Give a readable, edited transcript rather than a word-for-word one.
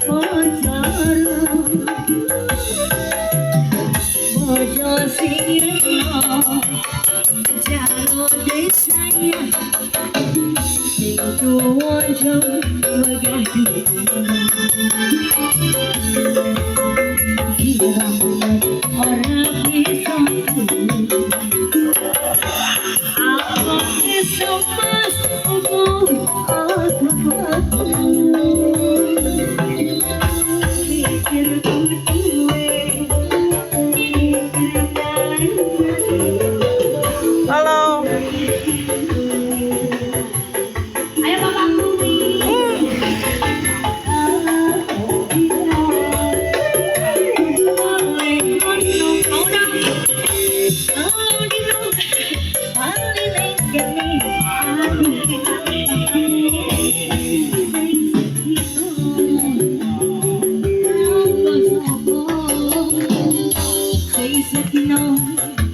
Bojo sing jalo desanya sing tuwa jo wegah sirah ora bisa aku bisa mas aku pikir gue halo. Ayo bapakku. Say, no.